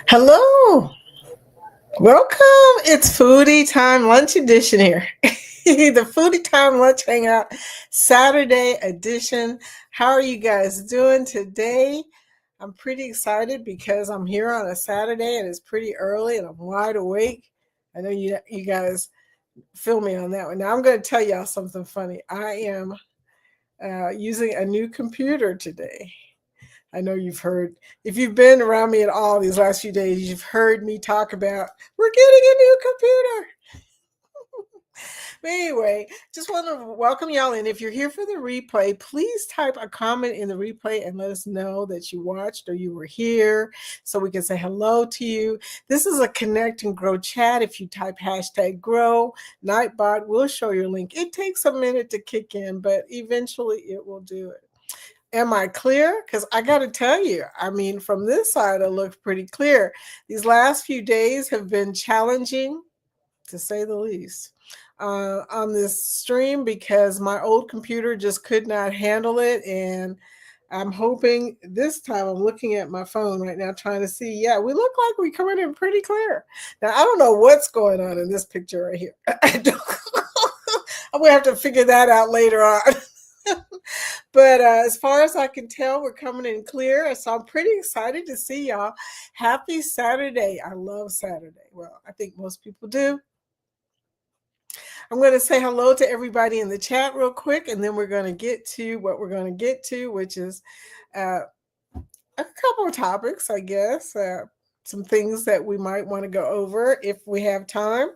Hello, welcome. It's Foodie Time Lunch Edition here. The Foodie Time Lunch Hangout Saturday edition. How are you guys doing today? I'm pretty excited because I'm here on a Saturday and it's pretty early and I'm wide awake. I know you guys feel me on that one. Now I'm going to tell y'all something funny. I am using a new computer today. I know you've heard, if you've been around me at all these last few days, you've heard me talk about we're getting a new computer. But anyway, just want to welcome y'all in. If you're here for the replay, please type a comment in the replay and let us know that you watched or you were here so we can say hello to you. This is a connect and grow chat. If you type hashtag grow, Nightbot will show your link. It takes a minute to kick in, but eventually it will do it. Am I clear? Because I got to tell you, I mean, from this side, it looks pretty clear. These last few days have been challenging, to say the least, on this stream because my old computer just could not handle it. And I'm hoping this time, I'm looking at my phone right now trying to see. Yeah, we look like we're coming in pretty clear. Now, I don't know what's going on in this picture right here. I'm going to have to figure that out later on. But as far as I can tell, we're coming in clear. So I'm pretty excited to see y'all. Happy Saturday. I love Saturday. Well, I think most people do. I'm going to say hello to everybody in the chat real quick, and then we're going to get to what we're going to get to, which is a couple of topics, I guess. Some things that we might want to go over if we have time.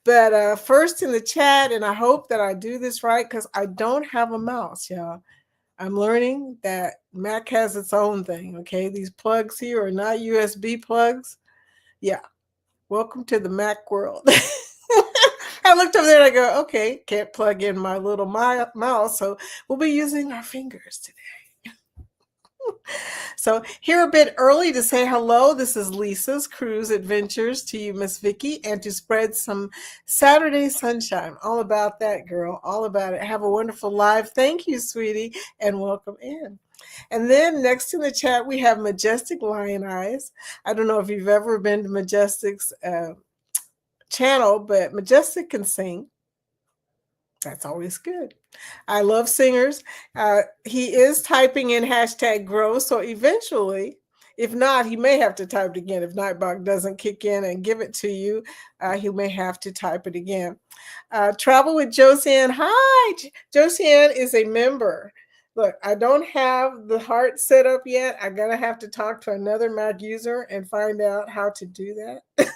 But first in the chat, and I hope that I do this right because I don't have a mouse, y'all. I'm learning that Mac has its own thing, okay? These plugs here are not USB plugs. Yeah, welcome to the Mac world. I looked over there and I go, okay, can't plug in my little mouse, so we'll be using our fingers today. So here a bit early to say hello. This is Lisa's Cruise Adventures to you, Miss Vicky, and to spread some Saturday sunshine. All about that, girl. All about it. Have a wonderful live. Thank you, sweetie, and welcome in. And then next in the chat, we have Majestic Lion Eyes. I don't know if you've ever been to Majestic's channel, but Majestic can sing. That's always good. I love singers. He is typing in hashtag grow. So eventually, if not, he may have to type it again. If Nightbot doesn't kick in and give it to you, he may have to type it again. Travel with Josiane. Hi, Josiane is a member. Look, I don't have the heart set up yet. I'm going to have to talk to another Mac user and find out how to do that.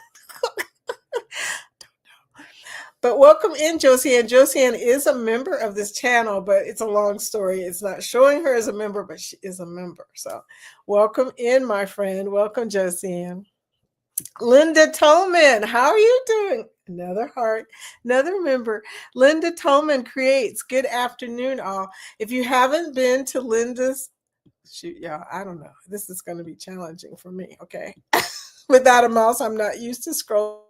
But welcome in, Josiane. Josiane is a member of this channel, but it's a long story. It's not showing her as a member, but she is a member. So welcome in, my friend. Welcome, Josiane. Linda Tolman, how are you doing? Another heart, another member. Linda Tolman creates. Good afternoon, all. If you haven't been to Linda's, shoot, y'all, I don't know. This is going to be challenging for me, okay? Without a mouse, I'm not used to scrolling.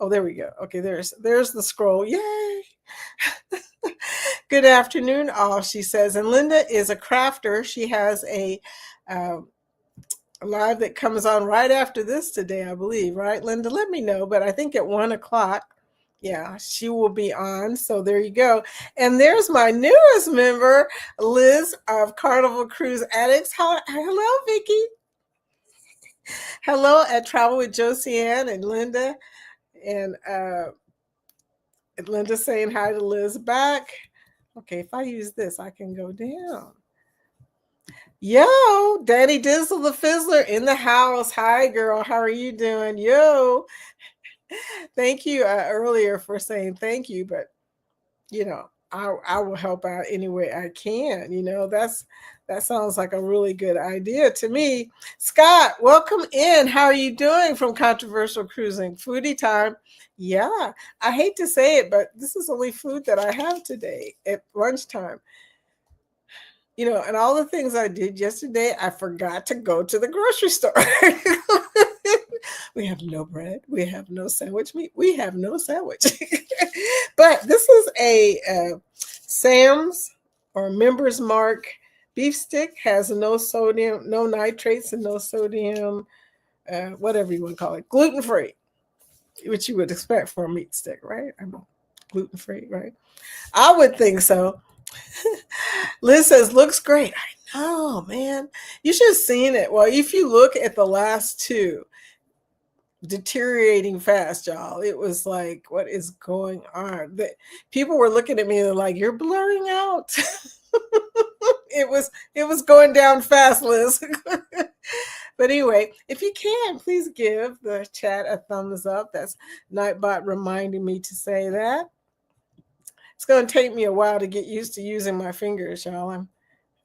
Oh, there we go. Okay, there's the scroll. Yay! Good afternoon, all, she says. And Linda is a crafter. She has a live that comes on right after this today, I believe, right, Linda? Let me know, but I think at 1 o'clock. Yeah, she will be on. So there you go. And there's my newest member, Liz of Carnival Cruise Addicts. Hello, Vicki. Hello at Travel with Josiane and Linda. And Linda saying hi to Liz back. Okay, if I use this, I can go down. Yo, Danny Dizzle the Fizzler in the house. Hi, girl. How are you doing? Yo. Thank you earlier for saying thank you, but you know, I will help out any way I can. You know, that sounds like a really good idea to me. Scott, welcome in. How are you doing from Controversial Cruising? Foodie time. Yeah, I hate to say it, but this is only food that I have today at lunchtime. You know, and all the things I did yesterday, I forgot to go to the grocery store. We have no bread. We have no sandwich meat. We have no sandwich. But this is a Sam's or Members Mark beef stick. Has no sodium, no nitrates, and no sodium whatever you want to call it, gluten-free, which you would expect for a meat stick, right? I'm gluten-free, right? I would think so. Liz says, looks great. I know, man. You should have seen it. Well, if you look at the last two, deteriorating fast, y'all. It was like, what is going on? People were looking at me and like, you're blurring out. it was going down fast, Liz. But anyway, if you can, please give the chat a thumbs up. That's Nightbot reminding me to say that. It's going to take me a while to get used to using my fingers, y'all.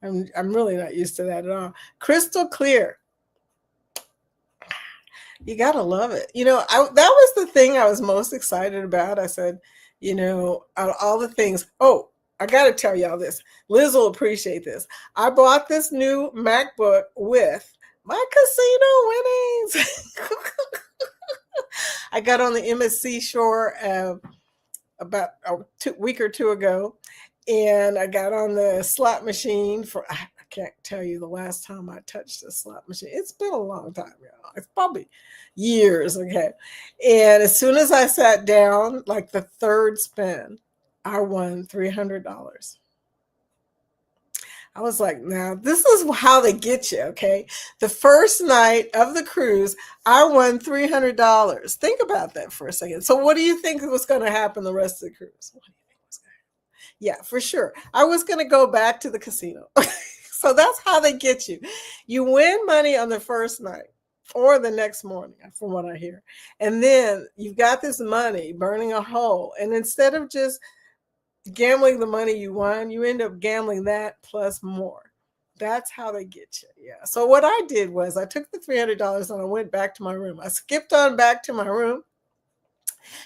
I'm really not used to that at all. Crystal clear. You gotta love it. That was the thing I was most excited about. I said, out of all the things. Oh, I gotta tell y'all this. Liz will appreciate this. I bought this new MacBook with my casino winnings. I got on the MSC Shore about a week or two ago, and I got on the slot machine I can't tell you the last time I touched a slot machine. It's been a long time, y'all. It's probably years, okay? And as soon as I sat down, like the third spin, I won $300. I was like, now this is how they get you, okay? The first night of the cruise, I won $300. Think about that for a second. So what do you think was going to happen the rest of the cruise? What do you think was going to happen? Yeah, for sure. I was going to go back to the casino. So that's how they get you. You win money on the first night or the next morning, from what I hear. And then you've got this money burning a hole. And instead of just gambling the money you won, you end up gambling that plus more. That's how they get you. Yeah. So what I did was I took the $300 and I went back to my room. I skipped on back to my room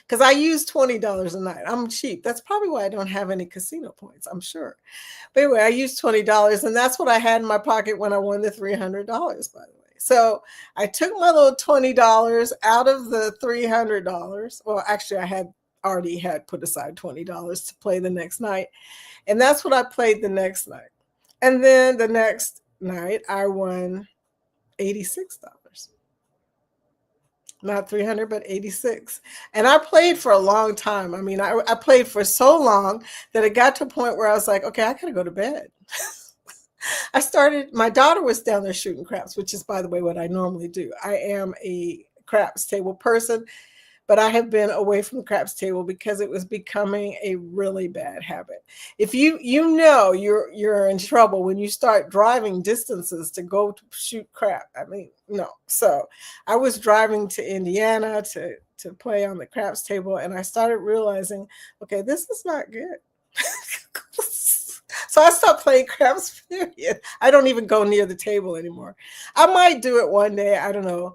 because I use $20 a night. I'm cheap. That's probably why I don't have any casino points, I'm sure. But anyway, I used $20, and that's what I had in my pocket when I won the $300, by the way. So I took my little $20 out of the $300. Well, actually, I already had put aside $20 to play the next night. And that's what I played the next night. And then the next night, I won $86. Not 300, but 86. And I played for a long time. I mean, I played for so long that it got to a point where I was like, okay, I gotta go to bed. My daughter was down there shooting craps, which is, by the way, what I normally do. I am a craps table person, but I have been away from the craps table because it was becoming a really bad habit. If you're in trouble when you start driving distances to go to shoot crap. I mean, no. So I was driving to Indiana to play on the craps table, and I started realizing, okay, this is not good. So I stopped playing craps, period. I don't even go near the table anymore. I might do it one day. I don't know.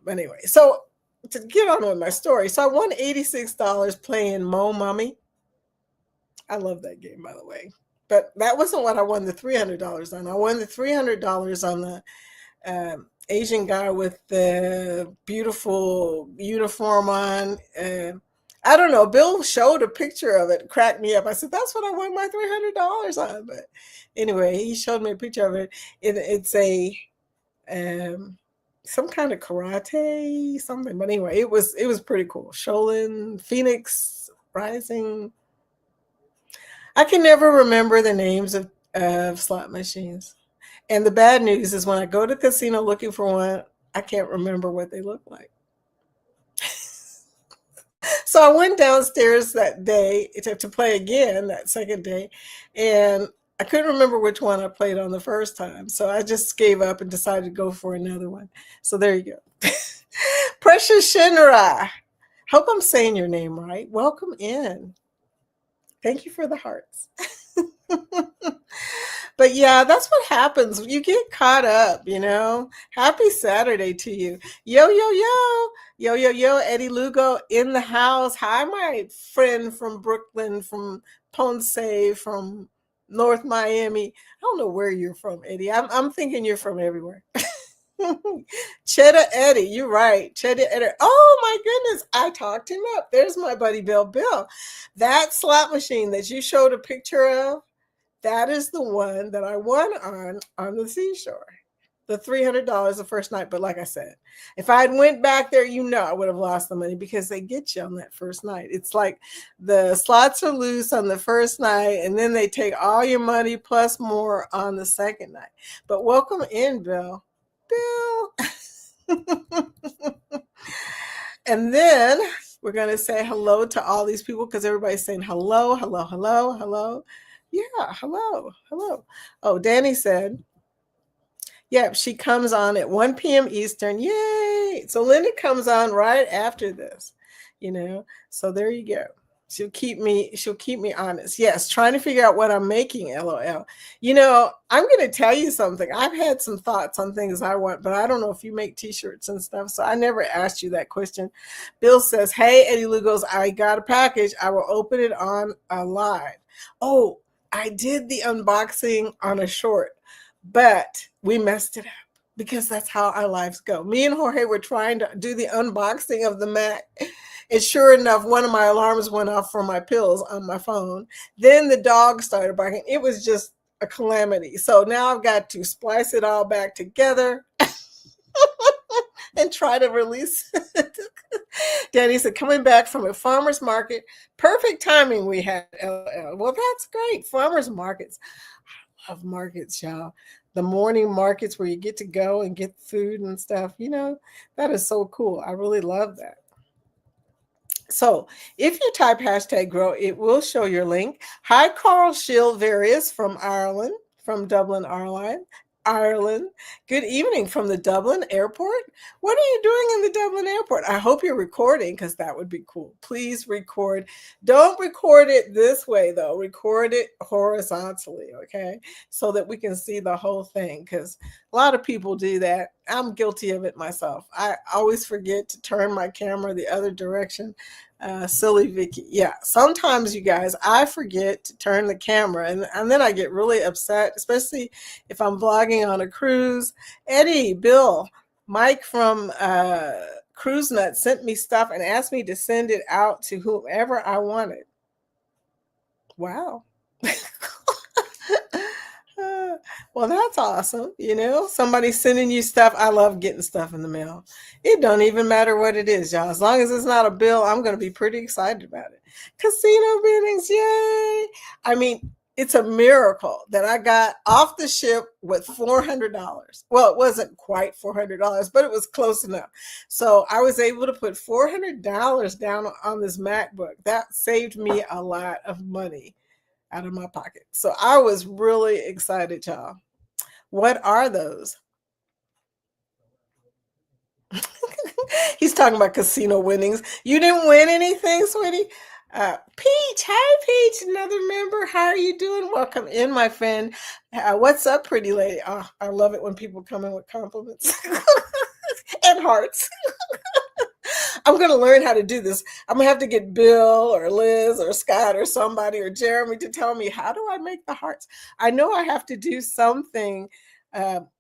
But anyway, so to get on with my story. So I won $86 playing Mo Mummy. I love that game, by the way. But that wasn't what I won the $300 on. I won the $300 on the Asian guy with the beautiful uniform on. I don't know. Bill showed a picture of it, cracked me up. I said, that's what I won my $300 on. But anyway, he showed me a picture of it. It's a some kind of karate, something. But anyway, it was pretty cool. Shaolin, Phoenix Rising. I can never remember the names of slot machines. And the bad news is when I go to the casino looking for one, I can't remember what they look like. So I went downstairs that day to play again that second day, and I couldn't remember which one I played on the first time. So I just gave up and decided to go for another one. So there you go. Precious Shinra. Hope I'm saying your name right. Welcome in. Thank you for the hearts. But yeah, that's what happens. You get caught up, Happy Saturday to you. Yo, yo, yo. Yo, yo, yo. Eddie Lugo in the house. Hi, my friend from Brooklyn, from Ponce, from North Miami. I don't know where you're from, Eddie. I'm thinking you're from everywhere. Cheddar Eddie, you're right. Cheddar Eddie. Oh my goodness, I talked him up. There's my buddy Bill. Bill, that slot machine that you showed a picture of, that is the one that I won on the seashore. the $300 the first night. But like I said, if I had went back there, I would have lost the money because they get you on that first night. It's like the slots are loose on the first night, and then they take all your money plus more on the second night. But welcome in, Bill. Bill. And then we're going to say hello to all these people because everybody's saying hello, hello, hello, hello. Yeah, hello, hello. Oh, Danny said, yep, she comes on at 1 p.m. Eastern. Yay! So Linda comes on right after this, So there you go. She'll keep me honest. Yes, trying to figure out what I'm making, LOL. I'm going to tell you something. I've had some thoughts on things I want, but I don't know if you make t-shirts and stuff, so I never asked you that question. Bill says, "Hey, Eddie Lou goes, I got a package. I will open it on a live." Oh, I did the unboxing on a short, but we messed it up because that's how our lives go. Me and Jorge were trying to do the unboxing of the Mac. And sure enough, one of my alarms went off for my pills on my phone. Then the dog started barking. It was just a calamity. So now I've got to splice it all back together and try to release it. Danny said, coming back from a farmer's market. Perfect timing we had. Well, that's great. Farmer's markets. I love markets, y'all. The morning markets where you get to go and get food and stuff. That is so cool. I really love that. So if you type hashtag grow, it will show your link. Hi, Carl Shield Various from Ireland, from Dublin, Ireland. Good evening from the Dublin airport. What are you doing in the Dublin airport? I hope you're recording because that would be cool. Please record. Don't record it this way, though. Record it horizontally, okay? So that we can see the whole thing because a lot of people do that. I'm guilty of it myself. I always forget to turn my camera the other direction. Silly Vicky. Yeah, sometimes you guys, I forget to turn the camera and then I get really upset, especially if I'm vlogging on a cruise. Eddie, Bill, Mike from Cruise Nut sent me stuff and asked me to send it out to whomever I wanted. Wow. Well, that's awesome. Somebody sending you stuff. I love getting stuff in the mail. It don't even matter what it is, y'all. As long as it's not a bill, I'm going to be pretty excited about it. Casino biddings, yay. I mean, it's a miracle that I got off the ship with $400. Well, it wasn't quite $400, but it was close enough. So I was able to put $400 down on this MacBook. That saved me a lot of money out of my pocket. So I was really excited, y'all. What are those? He's talking about casino winnings. You didn't win anything, sweetie? Peach, hi Peach, another member. How are you doing? Welcome in, my friend. What's up, pretty lady? Oh, I love it when people come in with compliments and hearts. I'm going to learn how to do this. I'm going to have to get Bill or Liz or Scott or somebody or Jeremy to tell me, how do I make the hearts? I know I have to do something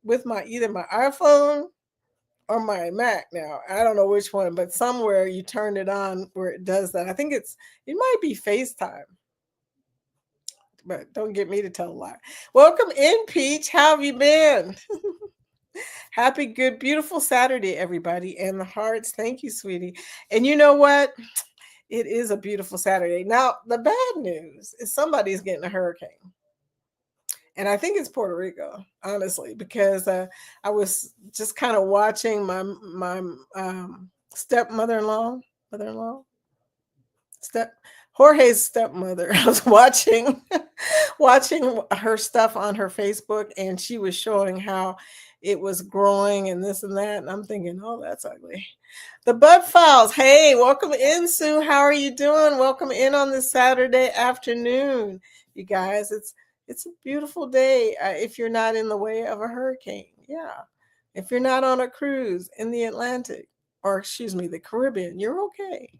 with either my iPhone or my Mac now. I don't know which one, but somewhere you turn it on where it does that. I think it might be FaceTime. But don't get me to tell a lie. Welcome in, Peach. How have you been? Happy, good, beautiful Saturday, everybody. And the hearts. Thank you, sweetie. And you know what? It is a beautiful Saturday. Now, the bad news is somebody's getting a hurricane. And I think it's Puerto Rico, honestly, because I was just kind of watching my stepmother-in-law, Jorge's stepmother. I was watching her stuff on her Facebook, and she was showing how it was growing and this and that. And I'm thinking, oh, that's ugly. The Bud Files. Hey, welcome in, Sue. How are you doing? Welcome in on this Saturday afternoon, you guys. It's a beautiful day if you're not in the way of a hurricane. Yeah. If you're not on a cruise in the Atlantic, or excuse me, the Caribbean, you're okay.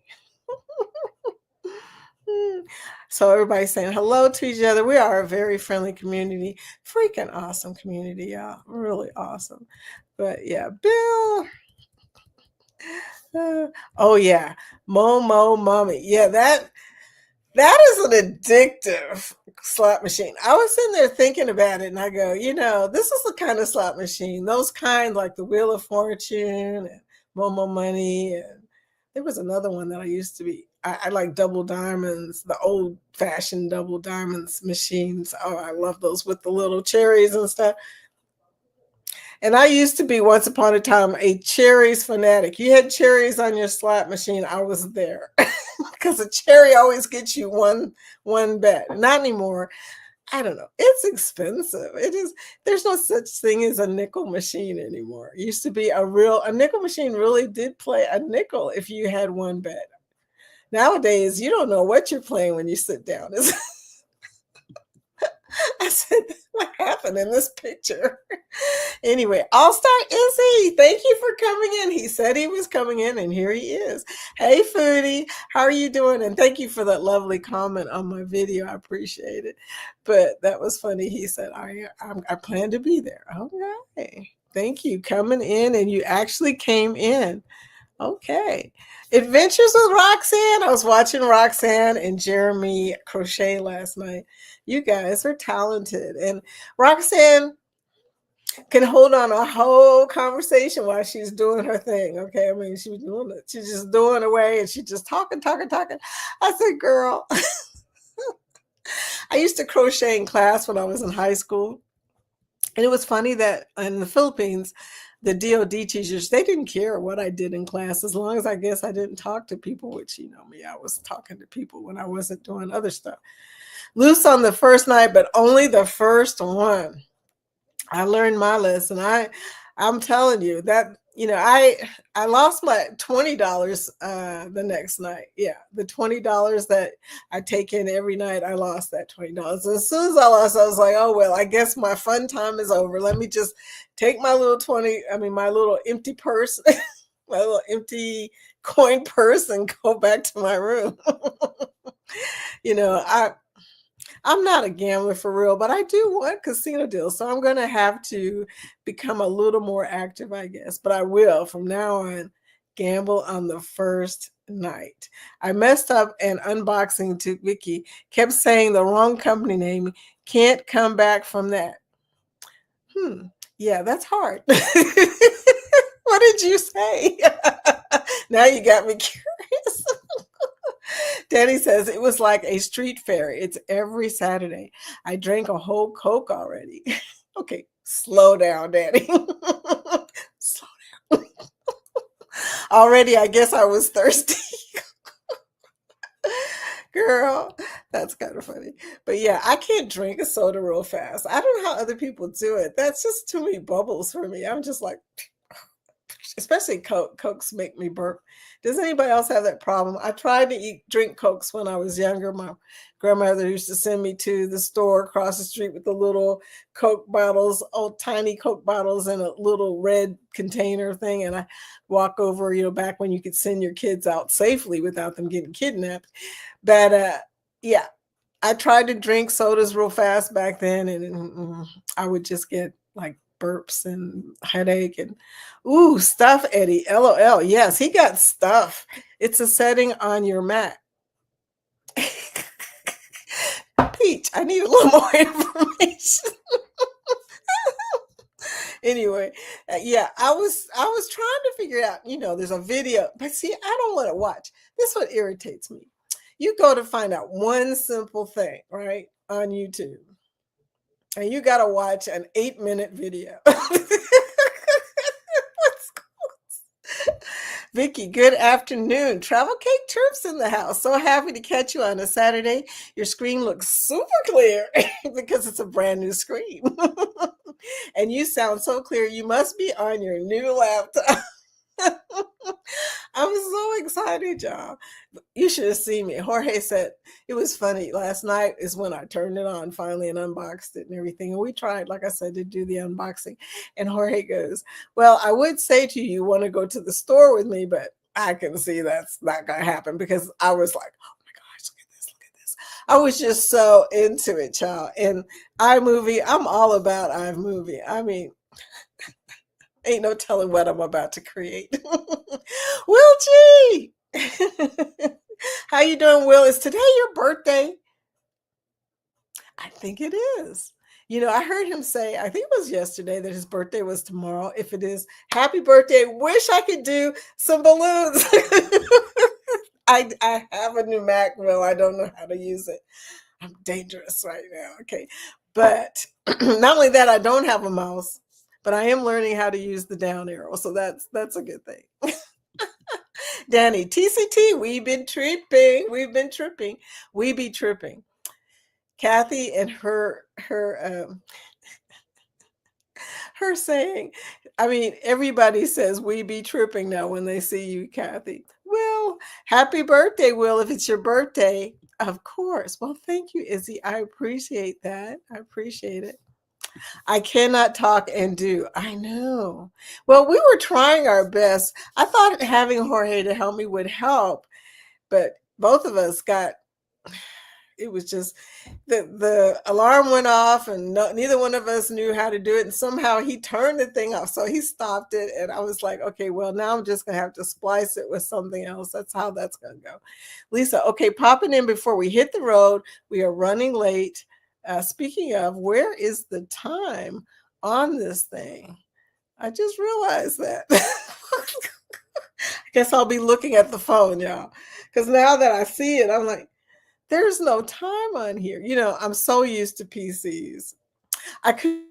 So everybody's saying hello to each other. We are a very friendly community. Freaking awesome community, y'all. Really awesome. But yeah, Bill. Oh yeah, Mommy. Yeah, That is an addictive slot machine. I was sitting there thinking about it and I go, this is the kind of slot machine, those kind like the Wheel of Fortune and Momo Money. And there was another one that I used to be, I like double diamonds, the old fashioned double diamonds machines. Oh, I love those with the little cherries and stuff. And I used to be once upon a time a cherries fanatic. You had cherries on your slot machine, I was there. Because a cherry always gets you one bet. Not anymore. I don't know. It's expensive. It is. There's no such thing as a nickel machine anymore. It used to be a nickel machine really did play a nickel if you had one bet. Nowadays, you don't know what you're playing when you sit down. I said, what happened in this picture? Anyway, All Star Izzy, thank you for coming in. He said he was coming in, and here he is. Hey, Foodie, how are you doing? And thank you for that lovely comment on my video. I appreciate it. But that was funny. He said, I plan to be there. Okay. Thank you coming in, and you actually came in. Okay. Adventures with Roxanne. I was watching Roxanne and Jeremy crochet last night. You guys are talented. And Roxanne can hold on a whole conversation while she's doing her thing. Okay. I mean, she was doing it. She's just doing away and she's just talking, talking, talking. I said, girl, I used to crochet in class when I was in high school. And it was funny that in the Philippines, the DOD teachers, they didn't care what I did in class as long as I guess I didn't talk to people, which you know me, I was talking to people when I wasn't doing other stuff. Loose on the first night, but only the first one. I learned my lesson. I'm telling you that I lost my $20 the next night. Yeah, the $20 that I take in every night, I lost that $20. As soon as I lost, I was like, oh well, I guess my fun time is over. Let me just take my little my little empty purse, my little empty coin purse, and go back to my room. you know, I I'm not a gambler for real, but I do want casino deals. So I'm going to have to become a little more active, I guess. But I will from now on gamble on the first night. I messed up and unboxing to Vicky, kept saying the wrong company name. Can't come back from that. Hmm. Yeah, that's hard. What did you say? Now you got me curious. Danny says it was like a street fair. It's every Saturday. I drank a whole Coke already. Okay, slow down, Danny. Slow down. Already, I guess I was thirsty. Girl, that's kind of funny. But yeah, I can't drink a soda real fast. I don't know how other people do it. That's just too many bubbles for me. I'm just like, especially Coke. Cokes make me burp. Does anybody else have that problem? I tried to drink Cokes when I was younger. My grandmother used to send me to the store across the street with the little Coke bottles, old tiny Coke bottles in a little red container thing. And I walk over, back when you could send your kids out safely without them getting kidnapped. But yeah, I tried to drink sodas real fast back then, and I would just get like burps and headache and stuff. Eddie, LOL. Yes, he got stuff. It's a setting on your Mac. Peach, I need a little more information. Anyway, yeah, I was trying to figure out. There's a video, but see, I don't want to watch. This is what irritates me. You go to find out one simple thing, right, on YouTube, and you got to watch an 8-minute video. Vicky, good afternoon. Travel Cake Chirps in the house. So happy to catch you on a Saturday. Your screen looks super clear because it's a brand new screen. And you sound so clear. You must be on your new laptop. I'm so excited, y'all. You should have seen me. Jorge said it was funny. Last night is when I turned it on finally and unboxed it and everything. And we tried, like I said, to do the unboxing. And Jorge goes, well, I would say to you, want to go to the store with me, but I can see that's not going to happen because I was like, oh my gosh, look at this, look at this. I was just so into it, y'all. And iMovie, I'm all about iMovie. I mean, ain't no telling what I'm about to create. Will G! How you doing, Will? Is today your birthday? I think it is. I heard him say, I think it was yesterday, that his birthday was tomorrow. If it is, happy birthday. Wish I could do some balloons. I have a new Mac, Will. I don't know how to use it. I'm dangerous right now. Okay. But not only that, I don't have a mouse, but I am learning how to use the down arrow. So that's a good thing. Danny, TCT, we've been tripping. We've been tripping. We be tripping. Kathy and her saying, I mean, everybody says we be tripping now when they see you, Kathy. Well, happy birthday, Will, if it's your birthday. Of course. Well, thank you, Izzy. I appreciate that. I appreciate it. I cannot talk and do. I know. Well, we were trying our best. I thought having Jorge to help me would help, but both of us got, it was just the alarm went off and neither one of us knew how to do it, and somehow he turned the thing off, so he stopped it, and I was like, okay, well, now I'm just gonna have to splice it with something else. That's how that's gonna go. Lisa, okay, popping in before we hit the road. We are running late. Speaking of, where is the time on this thing? I just realized that. I guess I'll be looking at the phone, y'all, because now that I see it, I'm like, there's no time on here. I'm so used to PCs. I couldn't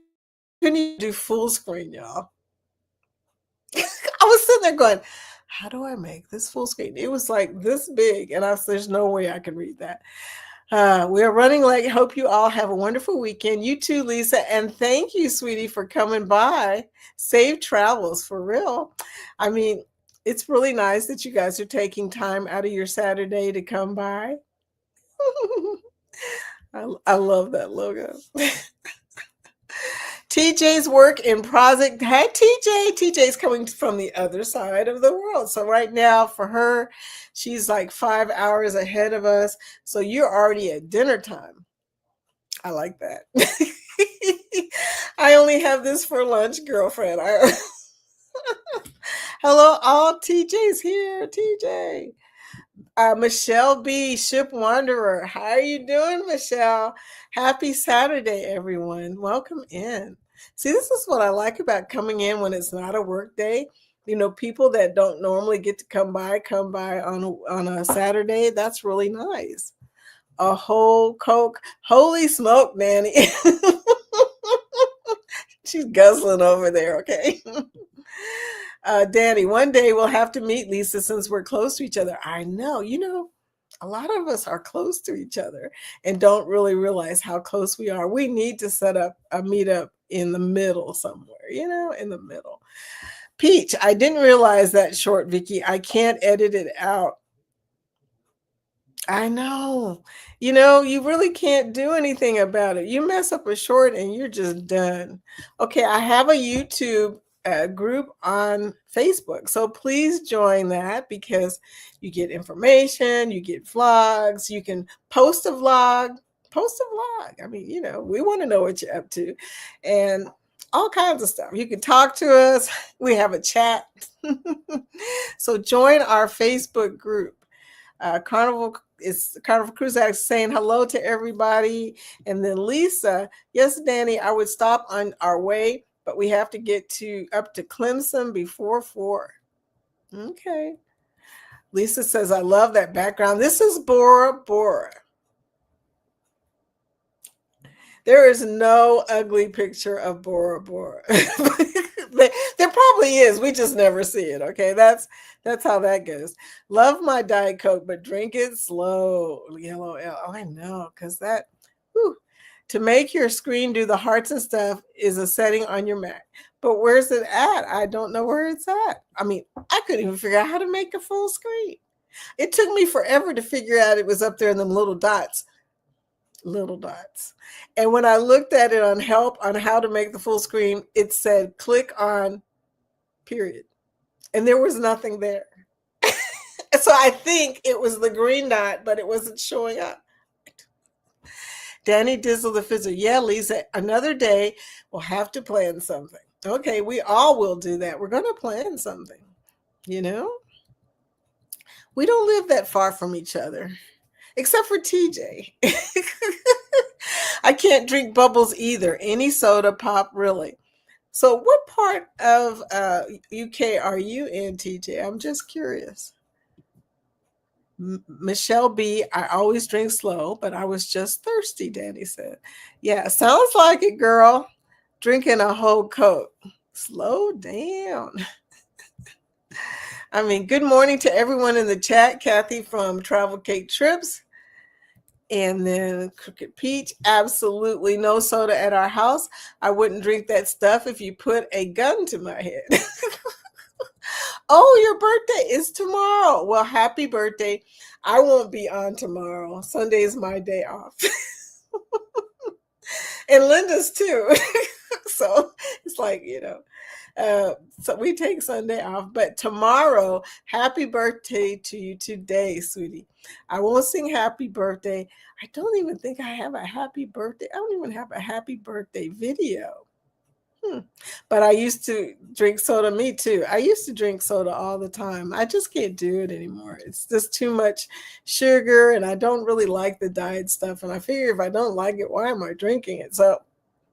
even do full screen, y'all. I was sitting there going, how do I make this full screen? It was like this big, and I said, there's no way I can read that. We're running late. Hope you all have a wonderful weekend. You too, Lisa. And thank you, sweetie, for coming by. Safe travels, for real. I mean, it's really nice that you guys are taking time out of your Saturday to come by. I love that logo. TJ's work in project. Hey, TJ. TJ's coming from the other side of the world. So right now for her, she's like 5 hours ahead of us. So you're already at dinner time. I like that. I only have this for lunch, girlfriend. Hello, all. TJ's here. TJ. Michelle B, Ship Wanderer. How are you doing, Michelle? Happy Saturday, everyone. Welcome in. See, this is what I like about coming in when it's not a work day. People that don't normally get to come by on a Saturday. That's really nice. A whole Coke. Holy smoke, Nanny. She's guzzling over there, okay? Danny, one day we'll have to meet, Lisa, since we're close to each other. I know. A lot of us are close to each other and don't really realize how close we are. We need to set up a meetup in the middle somewhere, in the middle. Peach, I didn't realize that short, Vicky. I can't edit it out. I know. You really can't do anything about it. You mess up a short and you're just done. Okay, I have a YouTube group on Facebook. So please join that because you get information, you get vlogs, you can post a vlog. Post a vlog. I mean, we want to know what you're up to and all kinds of stuff. You can talk to us. We have a chat. So join our Facebook group. Carnival Cruise Addict saying hello to everybody. And then Lisa, yes, Danny, I would stop on our way, but we have to get up to Clemson before 4. Okay. Lisa says, I love that background. This is Bora Bora. There is no ugly picture of Bora Bora. There probably is. We just never see it. Okay, that's how that goes. Love my Diet Coke, but drink it slow. Yellow L. Oh, I know, because to make your screen do the hearts and stuff is a setting on your Mac. But where's it at? I don't know where it's at. I mean, I couldn't even figure out how to make a full screen. It took me forever to figure out it was up there in them little dots. Little dots. And when I looked at it on help on how to make the full screen, it said click on period. And there was nothing there. So I think it was the green dot, but it wasn't showing up. Danny Dizzle the Fizzer. Yeah, Lisa, another day we'll have to plan something. Okay, we all will do that. We're going to plan something, We don't live that far from each other, except for TJ. I can't drink bubbles either. Any soda pop, really. So, what part of UK are you in, TJ? I'm just curious. Michelle B, I always drink slow, but I was just thirsty, Danny said. Yeah, sounds like it, girl. Drinking a whole Coke. Slow down. I mean, good morning to everyone in the chat. Kathy from Travel Cake Trips. And then Crooked Peach, absolutely no soda at our house. I wouldn't drink that stuff if you put a gun to my head. Oh, your birthday is tomorrow. Well, happy birthday. I won't be on tomorrow. Sunday is my day off. And Linda's too. So it's like, so we take Sunday off. But tomorrow, happy birthday to you today, sweetie. I won't sing happy birthday. I don't even think I have a happy birthday. I don't even have a happy birthday video. But I used to drink soda, me too. I used to drink soda all the time. I just can't do it anymore. It's just too much sugar, and I don't really like the diet stuff. And I figure if I don't like it, why am I drinking it? So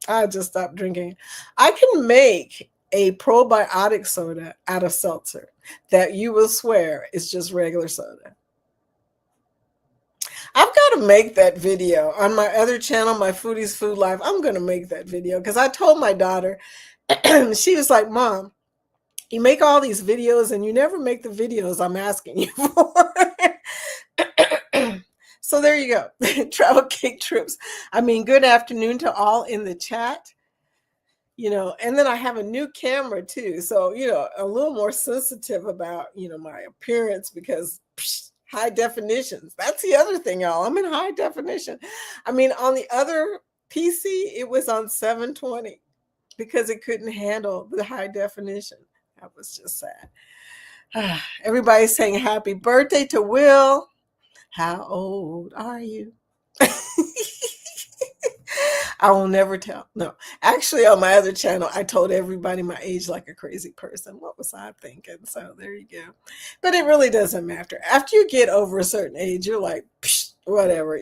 I just stopped drinking. I can make a probiotic soda out of seltzer that you will swear is just regular soda. I've got to make that video on my other channel, my Foodie's Food Life. I'm going to make that video because I told my daughter, she was like, Mom, you make all these videos and you never make the videos I'm asking you for. So there you go. Travel Cake Trips. I mean, good afternoon to all in the chat. And then I have a new camera too. So, a little more sensitive about, my appearance because high definitions. That's the other thing, y'all. I'm in high definition. I mean, on the other PC, it was on 720 because it couldn't handle the high definition. That was just sad. Everybody's saying happy birthday to Will. How old are you? I will never tell. No, actually, on my other channel, I told everybody my age like a crazy person. What was I thinking? So there you go. But it really doesn't matter. After you get over a certain age, you're like, whatever,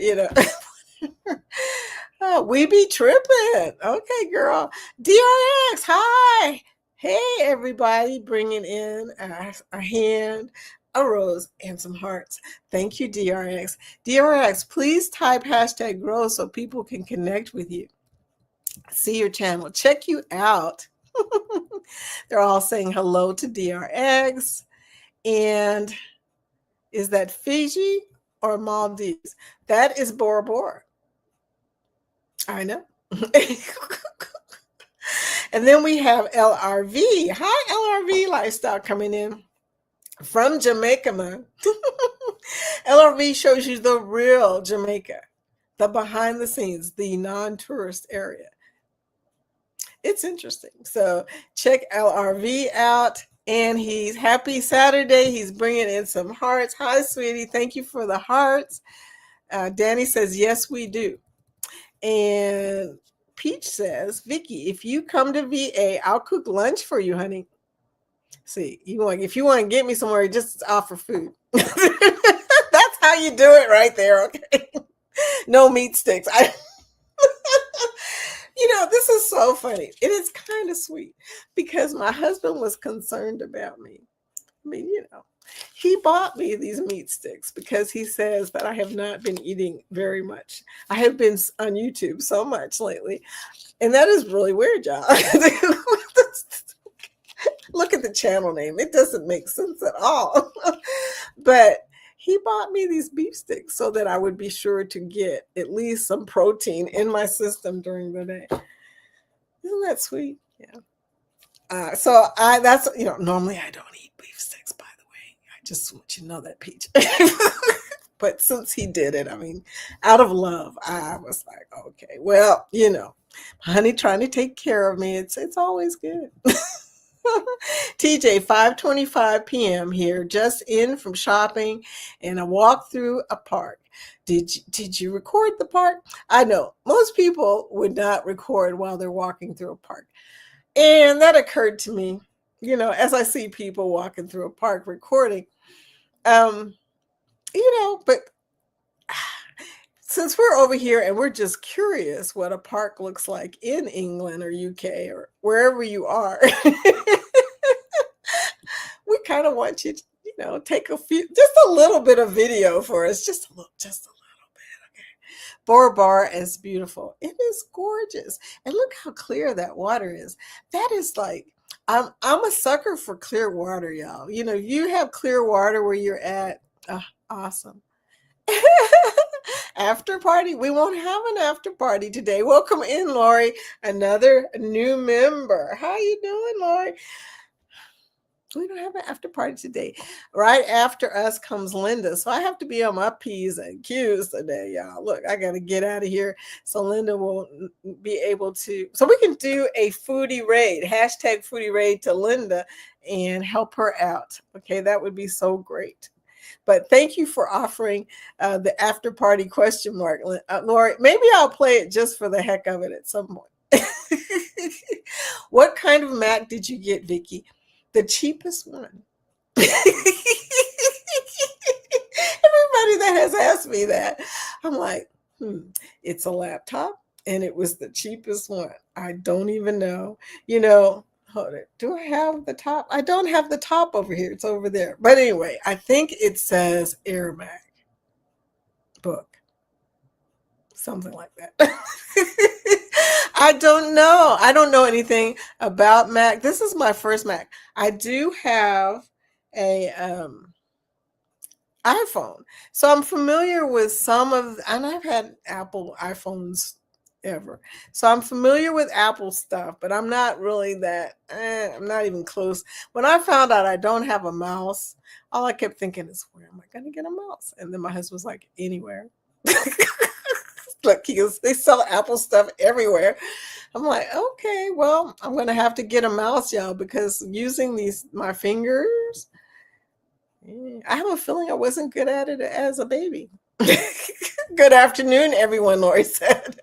Oh, we be tripping. Okay, girl. DRX, hi. Hey, everybody, bringing in a hand, a rose, and some hearts. Thank you, DRX. DRX, please type hashtag grow so people can connect with you. See your channel. Check you out. They're all saying hello to DRX. And is that Fiji or Maldives? That is Bora Bora. I know. And then we have LRV. Hi, LRV Lifestyle coming in from Jamaica, man. LRV shows you the real Jamaica, the behind the scenes, the non-tourist area. It's interesting. So check LRV out. And he's happy Saturday. He's bringing in some hearts. Hi, sweetie. Thank you for the hearts. Danny says, yes, we do. And Peach says, Vicky, if you come to VA, I'll cook lunch for you, honey. See, if you want to get me somewhere, just offer food. That's how you do it right there, okay? No meat sticks. This is so funny. It is kind of sweet because my husband was concerned about me. I mean, he bought me these meat sticks because he says that I have not been eating very much. I have been on YouTube so much lately. And that is really weird, y'all. Look at the channel name. It doesn't make sense at all. But he bought me these beef sticks so that I would be sure to get at least some protein in my system during the day. Isn't that sweet? Yeah. So that's, normally I don't eat beef sticks, by the way. I just want you to know that, Peach. But since he did it, I mean, out of love, I was like, okay, well, honey trying to take care of me. It's always good. TJ, 5:25 p.m. here, just in from shopping, and I walked through a park. Did you record the park? I know most people would not record while they're walking through a park. And that occurred to me, as I see people walking through a park recording. But since we're over here and we're just curious what a park looks like in England or UK or wherever you are, we kind of want you to, take just a little bit of video for us, just a little bit. Okay. Bora Bora is beautiful. It is gorgeous, and look how clear that water is. That is like, I'm a sucker for clear water, y'all. You have clear water where you're at. Awesome. After party. We won't have an after party today. Welcome in, Lori, another new member. How you doing, Lori? We don't have an after party today. Right after us comes Linda. So I have to be on my P's and Q's today, y'all. Look, I got to get out of here so Linda will be able to, so we can do a foodie raid, hashtag foodie raid to Linda and help her out. Okay, that would be so great. But thank you for offering the after party question mark, Lori. Maybe I'll play it just for the heck of it at some point. What kind of Mac did you get, Vicky? The cheapest one. Everybody that has asked me that, I'm like, it's a laptop and it was the cheapest one. I don't even know. Hold it. Do I have the top? I don't have the top over here. It's over there. But anyway, I think it says Air Mac book. Something like that. I don't know. I don't know anything about Mac. This is my first Mac. I do have a iPhone. So I'm familiar with and I've had Apple iPhones ever. So I'm familiar with Apple stuff, but I'm not really I'm not even close. When I found out I don't have a mouse, all I kept thinking is, where am I going to get a mouse? And then my husband was like, anywhere. Look, they sell Apple stuff everywhere. I'm like, okay, well, I'm going to have to get a mouse, y'all, because using my fingers, I have a feeling I wasn't good at it as a baby. Good afternoon, everyone, Lori said.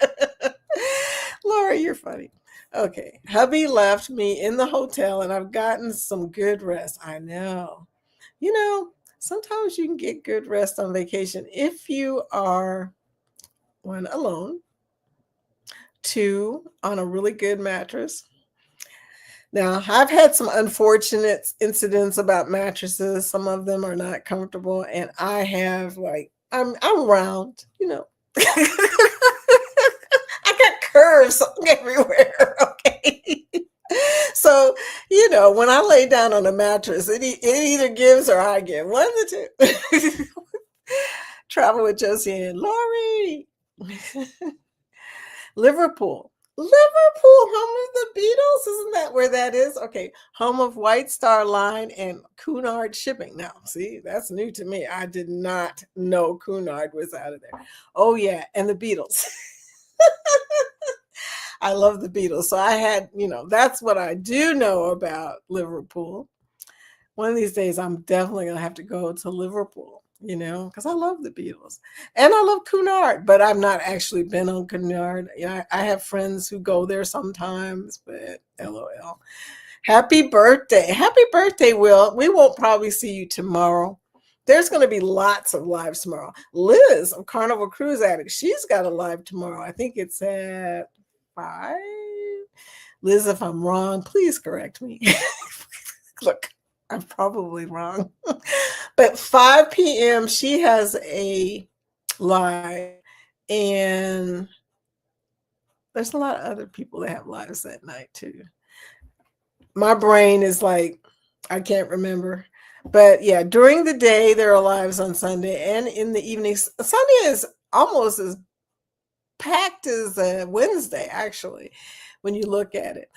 Lori, you're funny. Okay. Hubby left me in the hotel and I've gotten some good rest. I know. Sometimes you can get good rest on vacation if you are, one, alone, two, on a really good mattress. Now, I've had some unfortunate incidents about mattresses. Some of them are not comfortable, and I have I'm round, I got curves everywhere. Okay. So, when I lay down on a mattress, it either gives or I give. One of the two. Travel with Josie and Lori. Liverpool, home of the Beatles. Isn't that where that is? Okay. Home of White Star Line and Cunard Shipping. Now, see, that's new to me. I did not know Cunard was out of there. Oh, yeah. And the Beatles. I love the Beatles. So I had, that's what I do know about Liverpool. One of these days, I'm definitely going to have to go to Liverpool, because I love the Beatles. And I love Cunard, but I've not actually been on Cunard. I have friends who go there sometimes, but LOL. Happy birthday. Happy birthday, Will. We won't probably see you tomorrow. There's going to be lots of lives tomorrow. Liz of Carnival Cruise Addict, she's got a live tomorrow. I think it's at 5. Liz, if I'm wrong, please correct me. Look, I'm probably wrong. But 5 p.m., she has a live. And there's a lot of other people that have lives that night, too. My brain is like, I can't remember. But yeah, during the day, there are lives on Sunday. And in the evenings, Sunday is almost as packed as Wednesday, actually, when you look at it.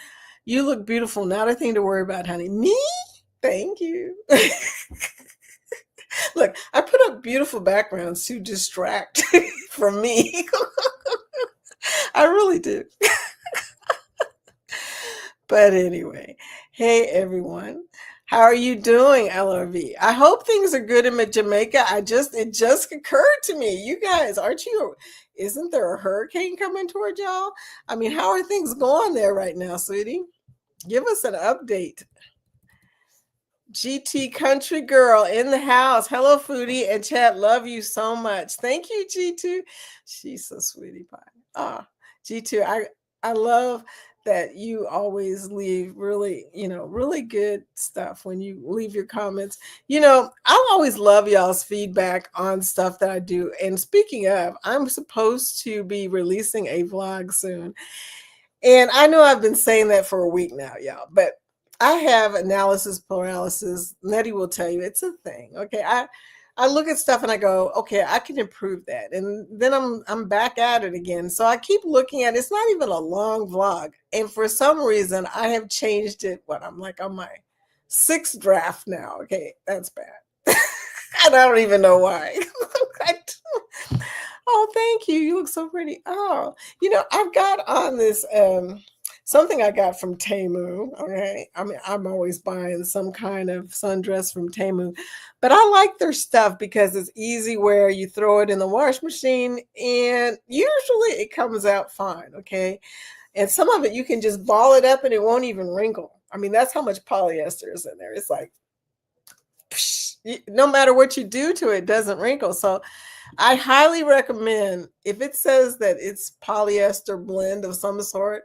You look beautiful. Not a thing to worry about, honey. Me? Thank you. Look, I put up beautiful backgrounds to distract from me. I really do. But anyway, hey, everyone. How are you doing, LRV? I hope things are good in Jamaica. It just occurred to me. You guys, isn't there a hurricane coming toward y'all? I mean, how are things going there right now, sweetie? Give us an update. GT Country Girl in the house. Hello, Foodie and Chat. Love you so much. Thank you, G2. She's so sweetie pie. Ah, G2. I love that you always leave really, really good stuff when you leave your comments. I always love y'all's feedback on stuff that I do. And speaking of, I'm supposed to be releasing a vlog soon. And I know I've been saying that for a week now, y'all, but I have analysis paralysis. Nettie will tell you it's a thing. Okay. I look at stuff and I go, okay, I can improve that. And then I'm back at it again. So I keep looking at it's not even a long vlog. And for some reason I have changed it. I'm like on my 6th draft now. Okay, that's bad. And I don't even know why. Oh, thank you. You look so pretty. Oh, I've got on this something I got from Temu. Okay. I mean, I'm always buying some kind of sundress from Temu, but I like their stuff because it's easy wear. You throw it in the wash machine and usually it comes out fine. Okay. And some of it you can just ball it up and it won't even wrinkle. I mean, that's how much polyester is in there. It's like, no matter what you do to it, it doesn't wrinkle. So I highly recommend, if it says that it's polyester blend of some sort,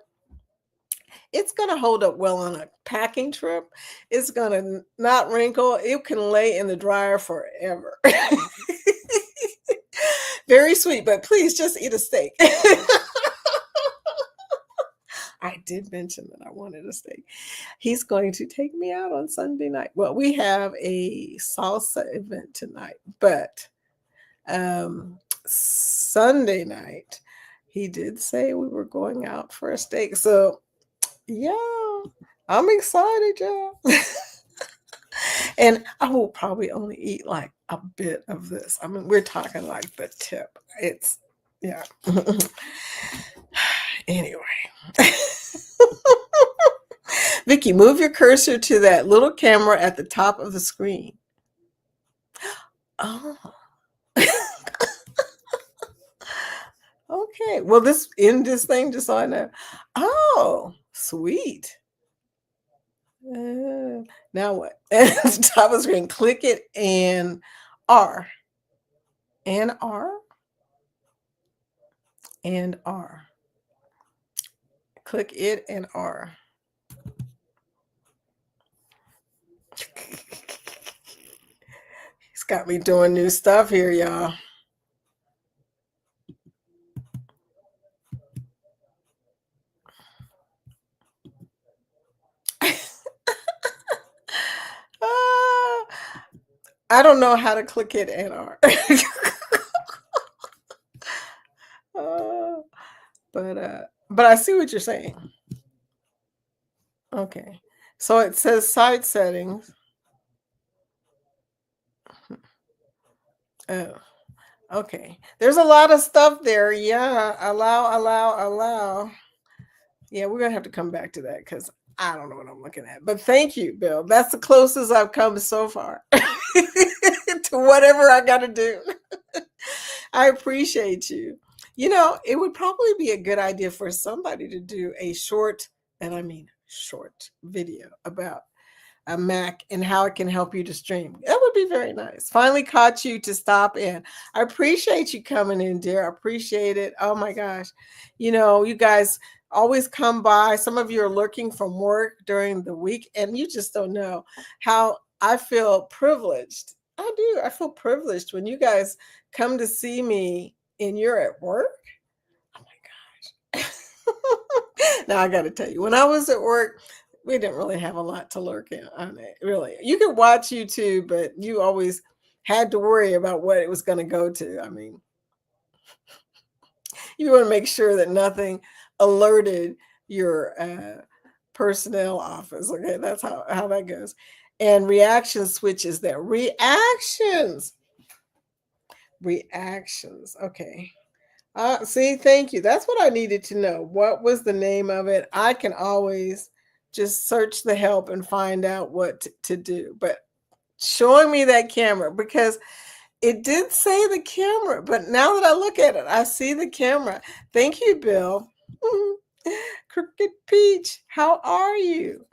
it's going to hold up well on a packing trip. It's going to not wrinkle. It can lay in the dryer forever. Very sweet, but please just eat a steak. I did mention that I wanted a steak. He's going to take me out on Sunday night. Well, we have a salsa event tonight, but Sunday night, he did say we were going out for a steak. So, yeah, I'm excited, y'all. And I will probably only eat like a bit of this. I mean, we're talking like the tip. It's, yeah. Anyway. Vicky, move your cursor to that little camera at the top of the screen. Oh. Okay. Well, this thing just so I know. Oh, sweet. Now what? At the top of the screen, click it and R. And R. And R. Click it and R. He's got me doing new stuff here, y'all. I don't know how to click it and R. But I see what you're saying. Okay. So it says side settings. Oh, okay. There's a lot of stuff there. Yeah. Allow. Yeah, we're going to have to come back to that because I don't know what I'm looking at. But thank you, Bill. That's the closest I've come so far to whatever I got to do. I appreciate you. It would probably be a good idea for somebody to do a short, and I mean short video about a Mac and how it can help you to stream. That would be very nice. Finally caught you to stop in. I appreciate you coming in, dear. I appreciate it. Oh my gosh. You guys always come by. Some of you are lurking from work during the week, and you just don't know how I feel privileged. I do. I feel privileged when you guys come to see me and you're at work. Oh my gosh. Now I got to tell you, when I was at work, we didn't really have a lot to lurk in on it. Really, you could watch YouTube, but you always had to worry about what it was going to go to. I mean, you want to make sure that nothing alerted your personnel office. Okay, that's how that goes. And reaction switches there. Reactions. Okay. See, thank you. That's what I needed to know. What was the name of it? I can always just search the help and find out what to do. But showing me that camera, because it did say the camera, but now that I look at it, I see the camera. Thank you, Bill. Crooked Peach, how are you?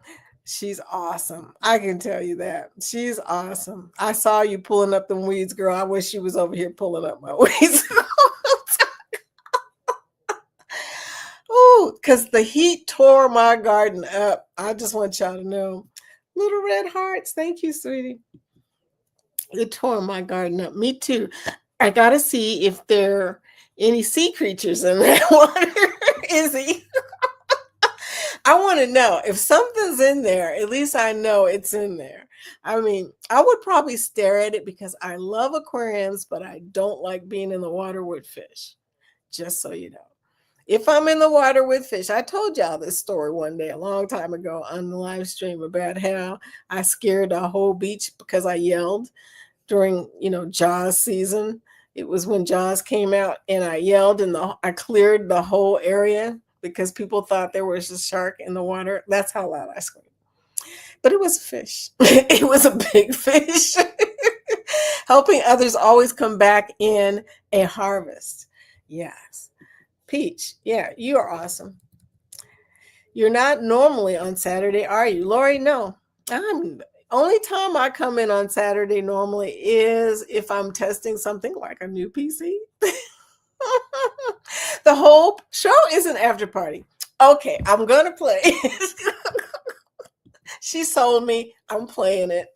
She's awesome. I can tell you that. She's awesome. I saw you pulling up them weeds, girl. I wish she was over here pulling up my weeds. Oh, because the heat tore my garden up. I just want y'all to know. Little red hearts. Thank you, sweetie. It tore my garden up. Me too. I gotta see if there are any sea creatures in that water. Izzy. I want to know if something's in there, at least I know it's in there. I mean, I would probably stare at it because I love aquariums, but I don't like being in the water with fish. Just so you know. If I'm in the water with fish, I told y'all this story one day a long time ago on the live stream about how I scared the whole beach because I yelled during, Jaws season. It was when Jaws came out and I yelled and I cleared the whole area because people thought there was a shark in the water. That's how loud I screamed. But it was a fish. It was a big fish. Helping others always come back in a harvest. Yes. Peach, yeah, you are awesome. You're not normally on Saturday, are you? Lori, no. I'm only time I come in on Saturday normally is if I'm testing something like a new PC. The whole show is an after party. Okay, I'm gonna play. She sold me. I'm playing it.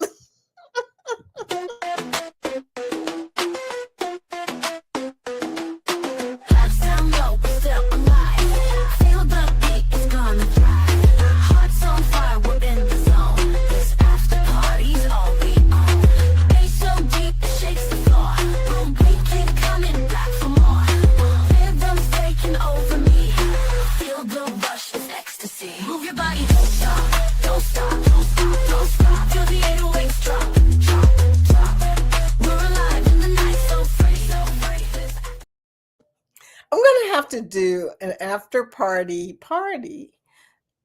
To do an after party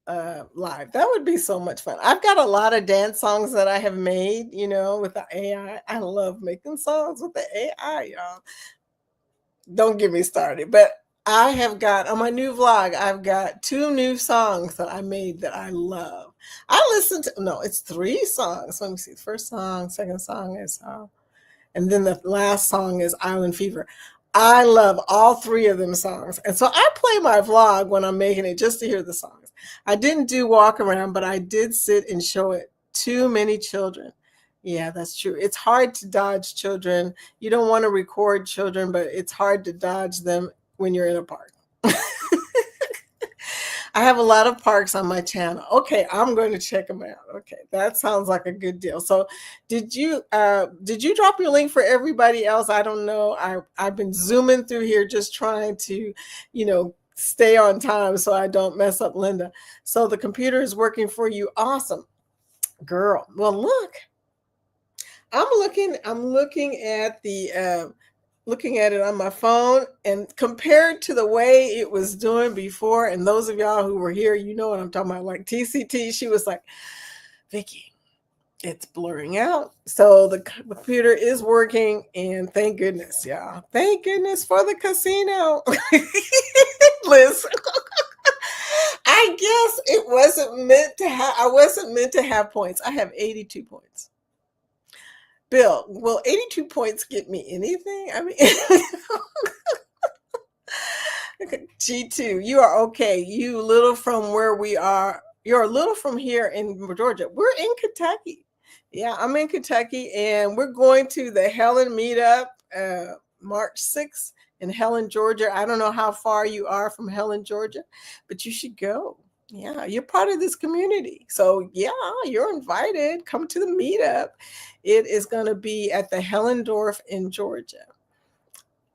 live. That would be so much fun. I've got a lot of dance songs that I have made, with the AI. I love making songs with the AI, y'all. Don't get me started, but I have got on my new vlog, I've got 2 new songs that I made that I love. I listened to, no, it's 3 songs. Let me see. The first song, second song is and then the last song is Island Fever. I love all 3 of them songs. And so I play my vlog when I'm making it just to hear the songs. I didn't do walk around, but I did sit and show it to many children. Yeah, that's true. It's hard to dodge children. You don't want to record children, but it's hard to dodge them when you're in a park. I have a lot of parks on my channel. Okay, I'm going to check them out. Okay, that sounds like a good deal. So, did you drop your link for everybody else? I don't know. I've been zooming through here just trying to, stay on time so I don't mess up Linda. So the computer is working for you. Awesome, girl. Well, look, I'm looking at the looking at it on my phone, and compared to the way it was doing before, and those of y'all who were here, you know what I'm talking about, like TCT, she was like, Vicky, it's blurring out. So the computer is working, and thank goodness, y'all. Thank goodness for the casino. Liz, I guess it wasn't meant to have, I wasn't meant to have points. I have 82 points. Bill, will 82 points get me anything? I mean, G2, you are okay. You little from where we are. You're a little from here in Georgia. We're in Kentucky. Yeah, I'm in Kentucky, and we're going to the Helen meetup March 6th in Helen, Georgia. I don't know how far you are from Helen, Georgia, but you should go. Yeah, you're part of this community. So yeah, you're invited. Come to the meetup. It is going to be at the Hellendorf in Georgia.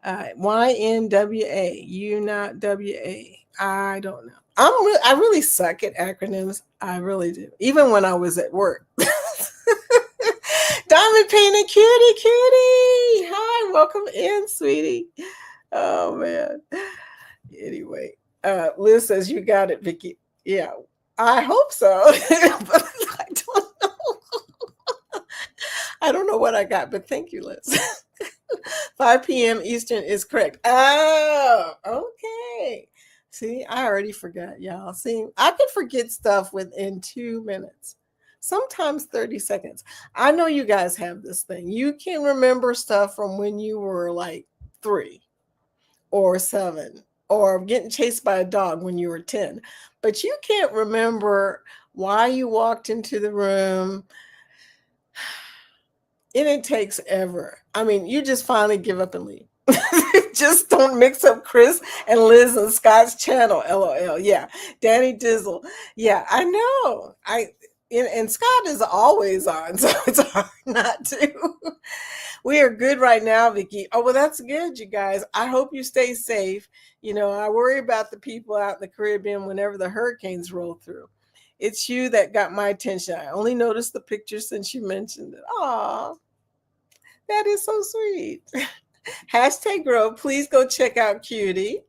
YNWA, you not WA. I don't know. I really suck at acronyms. I really do. Even when I was at work. Diamond Painted Cutie. Hi, welcome in, sweetie. Oh man. Anyway, Liz says you got it, Vicky. Yeah, I hope so. But I don't know. I don't know what I got, but thank you, Liz. 5 p.m. Eastern is correct. Oh, okay. See, I already forgot, y'all. See, I could forget stuff within 2 minutes. Sometimes 30 seconds. I know you guys have this thing. You can remember stuff from when you were like 3 or 7 or getting chased by a dog when you were 10. But you can't remember why you walked into the room. And it takes ever. I mean, you just finally give up and leave. Just don't mix up Chris and Liz and Scott's channel. LOL. Yeah. Danny Dizzle. Yeah, I know. And Scott is always on, so it's hard not to. We are good right now, Vicky. Oh, well, that's good, you guys. I hope you stay safe. You know, I worry about the people out in the Caribbean whenever the hurricanes roll through. It's you that got my attention. I only noticed the picture since you mentioned it. Aw, that is so sweet. Hashtag grow. Please go check out Cutie.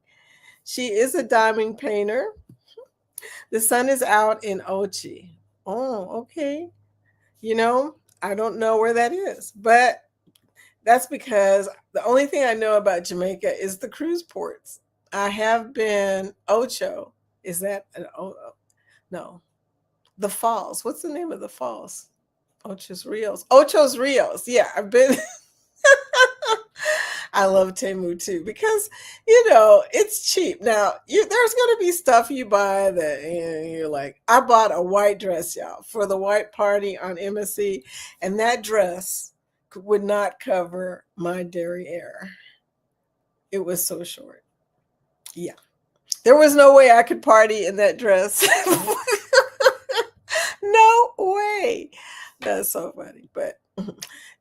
She is a diamond painter. The sun is out in Ochi. Oh, okay. You know, I don't know where that is, but that's because the only thing I know about Jamaica is the cruise ports. I have been Ocho. Is that an no? The falls. What's the name of the falls? Ocho's Rios. Ocho's Rios. Yeah, I've been. I love Temu too because it's cheap. Now there's going to be stuff you buy that you're like, I bought a white dress, y'all, for the white party on MSC, and that dress would not cover my derriere. It was so short. Yeah, there was no way I could party in that dress. No way. That's so funny. But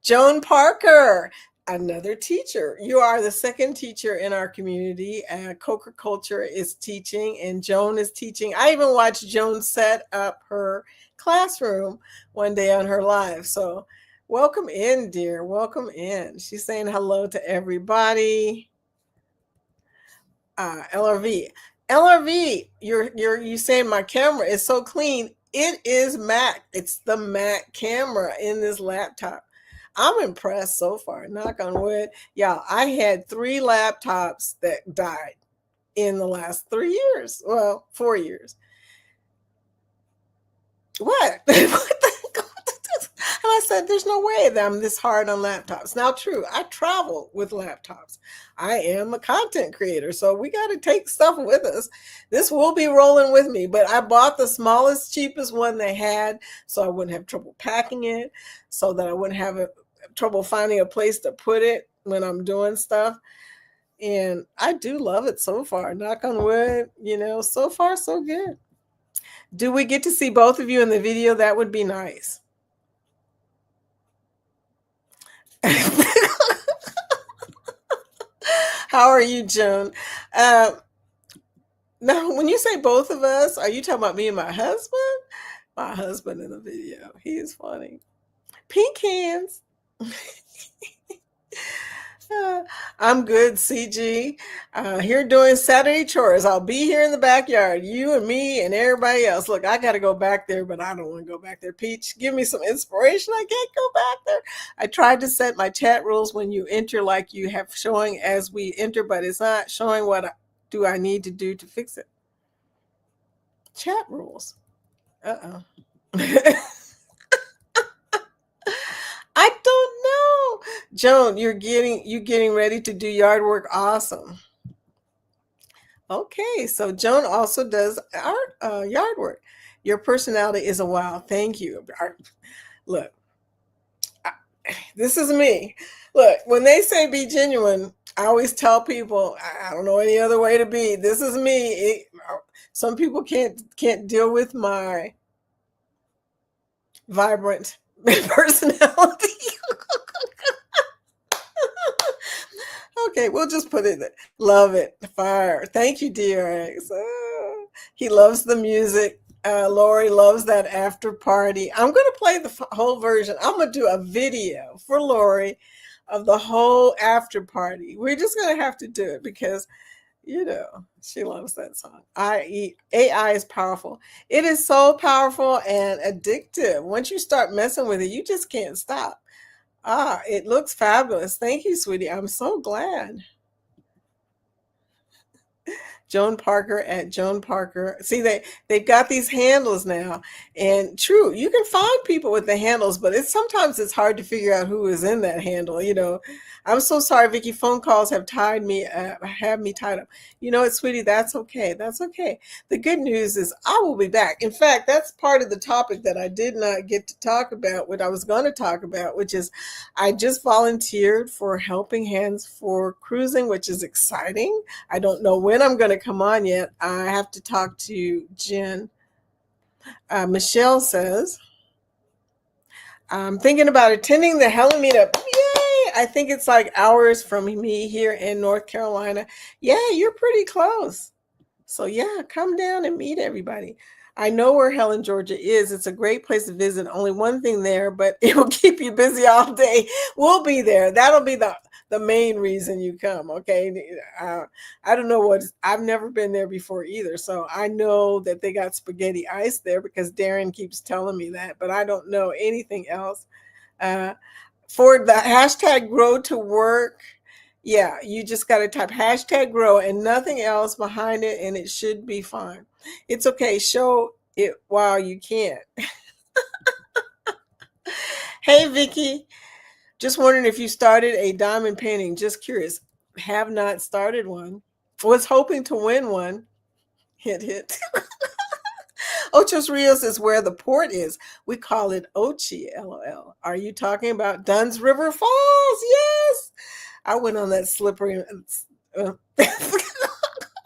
Joan Parker, another teacher. You are the second teacher in our community. Coca Culture is teaching, and Joan is teaching. I even watched Joan set up her classroom one day on her live. So, welcome in, dear. Welcome in. She's saying hello to everybody. LRV. LRV, you saying my camera is so clean. It is Mac. It's the Mac camera in this laptop. I'm impressed so far. Knock on wood. Yeah, I had 3 laptops that died in the last 3 years. Well, 4 years. What? And I said, there's no way that I'm this hard on laptops. Now, true, I travel with laptops. I am a content creator, so we got to take stuff with us. This will be rolling with me, but I bought the smallest, cheapest one they had so I wouldn't have trouble packing it, so that I wouldn't have trouble finding a place to put it when I'm doing stuff. And I do love it so far. Knock on wood, so far, so good. Do we get to see both of you in the video? That would be nice. How are you, Joan? Now, when you say both of us, are you talking about me and my husband? My husband in the video. He is funny. Pink hands. I'm good, CG. Here doing Saturday chores. I'll be here in the backyard. You and me and everybody else. Look, I got to go back there, but I don't want to go back there. Peach, give me some inspiration. I can't go back there. I tried to set my chat rules when you enter, like you have showing as we enter, but it's not showing what do I need to do to fix it. Chat rules. Uh-oh. I don't know. Joan, you getting ready to do yard work. Awesome. Okay, so Joan also does art, yard work. Your personality is a wow. Thank you. Look, this is me. Look, when they say be genuine, I always tell people I don't know any other way to be. This is me. Some people can't deal with my vibrant personality. Okay, we'll just put it there. Love it. Fire. Thank you, DRX. He loves the music. Lori loves that after party. I'm going to play the whole version. I'm going to do a video for Lori of the whole after party. We're just going to have to do it because, she loves that song. AI is powerful. It is so powerful and addictive. Once you start messing with it, you just can't stop. It looks fabulous. Thank you, sweetie. I'm so glad. Joan Parker at Joan Parker. See, they've got these handles now, and true, you can find people with the handles, but sometimes it's hard to figure out who is in that handle. I'm so sorry, Vicky. Phone calls have have me tied up. You know what, sweetie? That's okay. That's okay. The good news is I will be back. In fact, that's part of the topic that I did not get to talk about, what I was going to talk about, which is I just volunteered for Helping Hands for Cruising, which is exciting. I don't know when I'm going to come on yet. I have to talk to Jen. Michelle says, I'm thinking about attending the Helen meetup. Yay! I think it's like hours from me here in North Carolina. Yeah, you're pretty close. So yeah, come down and meet everybody. I know where Helen, Georgia is. It's a great place to visit. Only one thing there, but it will keep you busy all day. We'll be there. That'll be the main reason you come. Okay. I don't know I've never been there before either. So I know that they got spaghetti ice there because Darren keeps telling me that, but I don't know anything else. Uh, for the hashtag grow to work, yeah, you just got to type hashtag grow and nothing else behind it, and it should be fine. It's okay. Show it while you can. Hey, Vicky. Just wondering if you started a diamond painting. Just curious. Have not started one. Was hoping to win one. Hit, hit. Ochos Rios is where the port is. We call it Ochi, LOL. Are you talking about Dunn's River Falls? Yes. I went on that uh,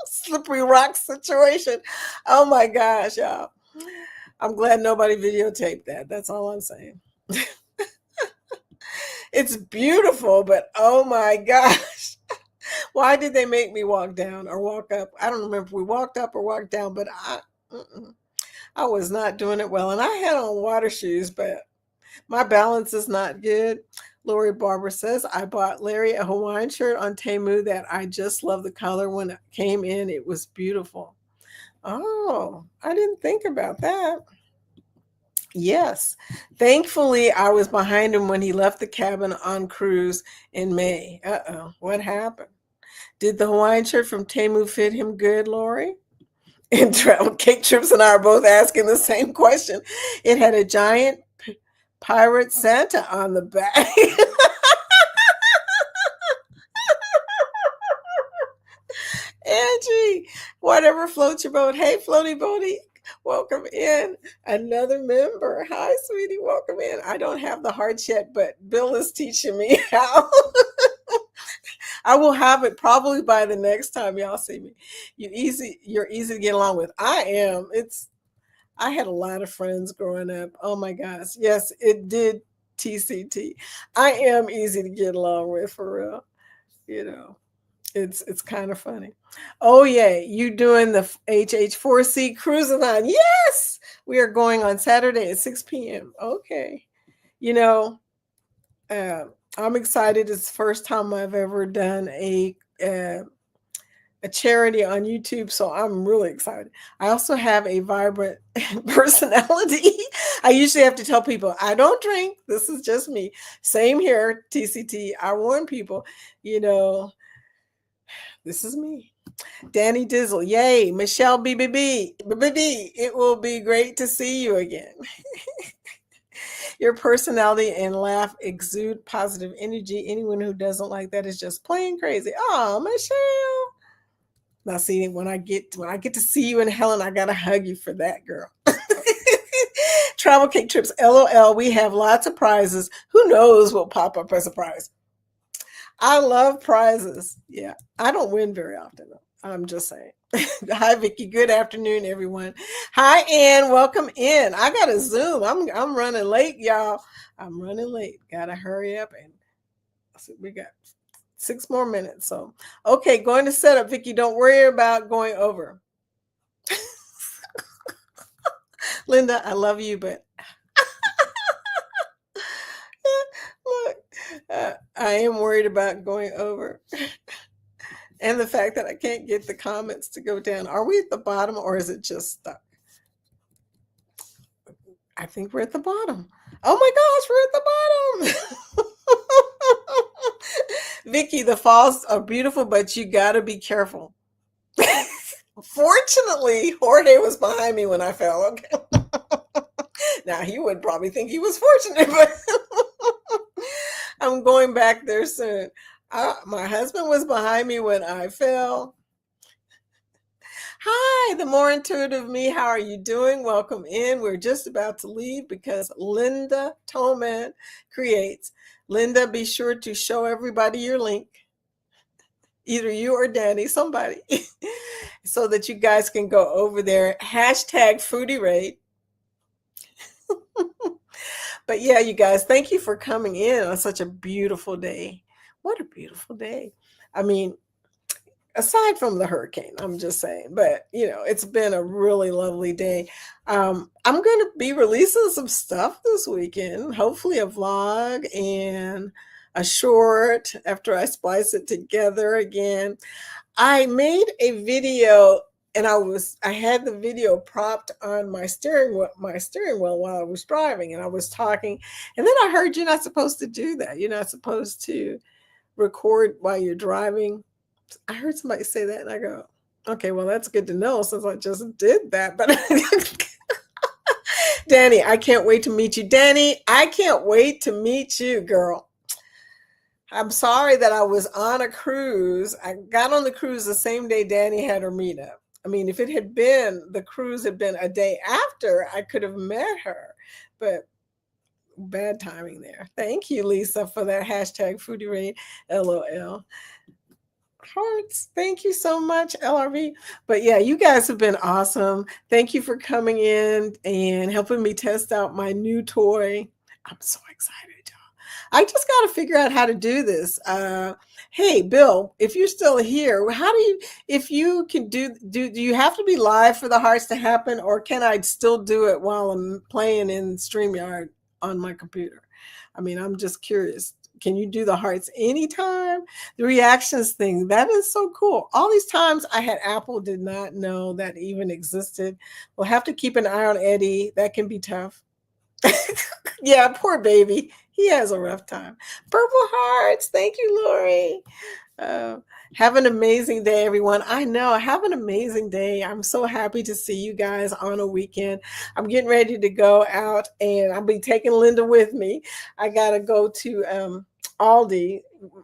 slippery rock situation. Oh my gosh, y'all. I'm glad nobody videotaped that. That's all I'm saying. It's beautiful, but oh my gosh. Why did they make me walk down or walk up? I don't remember if we walked up or walked down, but I was not doing it well. And I had on water shoes, but my balance is not good. Lori Barber says, I bought Larry a Hawaiian shirt on Temu that I just love the color. When it came in, it was beautiful. Oh, I didn't think about that. Yes. Thankfully, I was behind him when he left the cabin on cruise in May. Uh-oh, what happened? Did the Hawaiian shirt from Temu fit him good, Lori? And Travel Cake Trips and I are both asking the same question. It had a giant pirate Santa on the back. Angie, whatever floats your boat. Hey, floaty boaty, welcome in. Another member. Hi, sweetie, welcome in. I don't have the hearts yet, but Bill is teaching me how. I will have it probably by the next time y'all see me. You're easy to get along with. I am. I had a lot of friends growing up. Oh my gosh. Yes, it did. TCT. I am easy to get along with, for real. You know, it's kind of funny. Oh yeah, you doing the HH4C cruise-a-thon? Yes, we are going on Saturday at 6 p.m. Okay, you know, uh, I'm excited. It's the first time I've ever done a charity on YouTube, so I'm really excited. I also have a vibrant personality. I usually have to tell people I don't drink. This is just me. Same here, TCT. I warn people, you know, this is me. Danny Dizzle, yay. Michelle BBB, BBB, it will be great to see you again. Your personality and laugh exude positive energy. Anyone who doesn't like that is just plain crazy. Oh, Michelle. Now, see, when I get to see you in Helen, I gotta hug you for that, girl. Travel Cake Trips, LOL. We have lots of prizes. Who knows what pop up as a prize? I love prizes. Yeah, I don't win very often though. I'm just saying. Hi, Vicky. Good afternoon, everyone. Hi, Ann. Welcome in. I got to Zoom. I'm running late, y'all. I'm running late. Gotta hurry up, and we got 6 more minutes. So, okay, going to set up, Vicky. Don't worry about going over. Linda, I love you, but look, I am worried about going over. And the fact that I can't get the comments to go down. Are we at the bottom or is it just stuck? I think we're at the bottom. Oh my gosh, we're at the bottom. Vicky, the falls are beautiful, but you got to be careful. Fortunately, Jorge was behind me when I fell. Okay. Now he would probably think he was fortunate, but I'm going back there soon. My husband was behind me when I fell. Hi, the more intuitive me. How are you doing? Welcome in. We're just about to leave because Linda Toman creates. Linda, be sure to show everybody your link, either you or Danny, somebody, so that you guys can go over there. Hashtag Foodie Raid. But yeah, you guys, thank you for coming in on such a beautiful day. What a beautiful day. I mean, aside from the hurricane, I'm just saying, but it's been a really lovely day. I'm going to be releasing some stuff this weekend, hopefully a vlog and a short after I splice it together again. I made a video and I had the video propped on my steering wheel while I was driving, and I was talking, and then I heard you're not supposed to do that. You're not supposed to record while you're driving. I heard somebody say that, and I go, okay, well, that's good to know since I just did that. But Danny, I can't wait to meet you. Danny, I can't wait to meet you, girl. I'm sorry that I was on a cruise. I got on the cruise the same day Danny had her meetup. I mean, if the cruise had been a day after, I could have met her. But bad timing there. Thank you, Lisa, for that hashtag Foodie Raid, LOL. Hearts. Thank you so much, LRV. But yeah, you guys have been awesome. Thank you for coming in and helping me test out my new toy. I'm so excited, y'all. I just got to figure out how to do this. Hey, Bill, if you're still here, if you can do you have to be live for the hearts to happen, or can I still do it while I'm playing in StreamYard on my computer? I mean, I'm just curious. Can you do the hearts anytime? The reactions thing, that is so cool. All these times I had Apple, did not know that even existed. We'll have to keep an eye on Eddie. That can be tough. Yeah, poor baby. He has a rough time. Purple hearts. Thank you, Lori. Have an amazing day, everyone. I know. Have an amazing day. I'm so happy to see you guys on a weekend. I'm getting ready to go out, and I'll be taking Linda with me. I got to go to Aldi.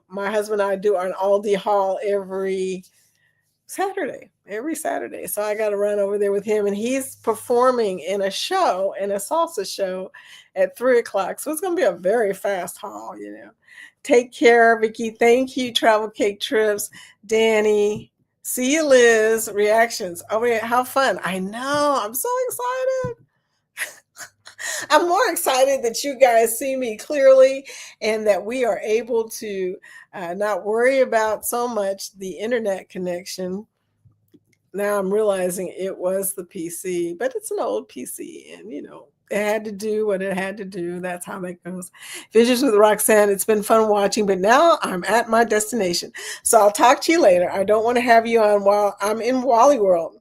My husband and I do an Aldi haul every Saturday. So I got to run over there with him, and he's performing in a salsa show at 3:00. So it's going to be a very fast haul, Take care, Vicky. Thank you, Travel Cake Trips. Danny. See you, Liz. Reactions. Oh, wait, how fun. I know. I'm so excited. I'm more excited that you guys see me clearly and that we are able to not worry about so much the internet connection. Now I'm realizing it was the PC, but it's an old PC, and it had to do what it had to do. That's how that goes. Visions with Roxanne. It's been fun watching, but now I'm at my destination. So I'll talk to you later. I don't want to have you on while I'm in Wally World.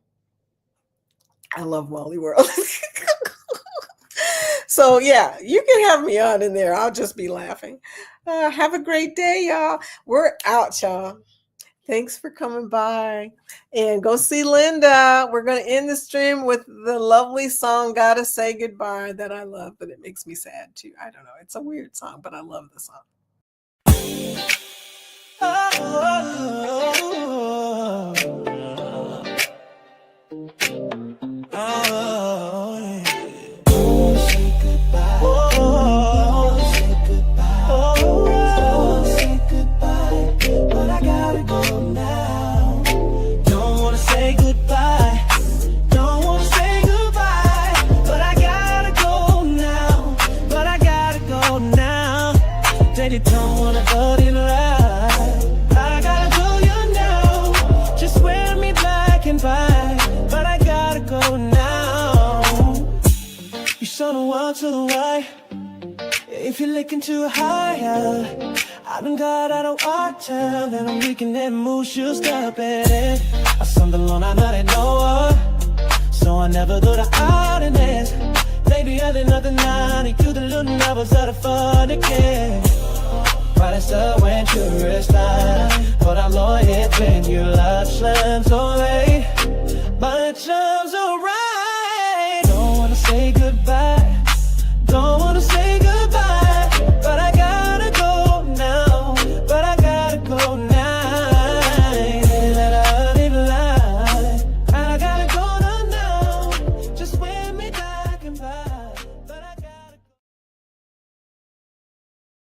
I love Wally World. So yeah, you can have me on in there. I'll just be laughing. Have a great day, y'all. We're out, y'all. Thanks for coming by, and go see Linda. We're going to end the stream with the lovely song, Gotta Say Goodbye, that I love, but it makes me sad too. I don't know. It's a weird song, but I love the song. You don't wanna cut it right. I gotta go you now. Just wear me black and white, but I gotta go now. You saw the one to the right. If you're looking too higher, I done got out of water, and I'm making that move, should stop it. I sung alone, I know that no one, so I never do the honest. Lately I did nothing now, you do the little novels out of fun again. Para essa aventura está, por a noite when you love slams on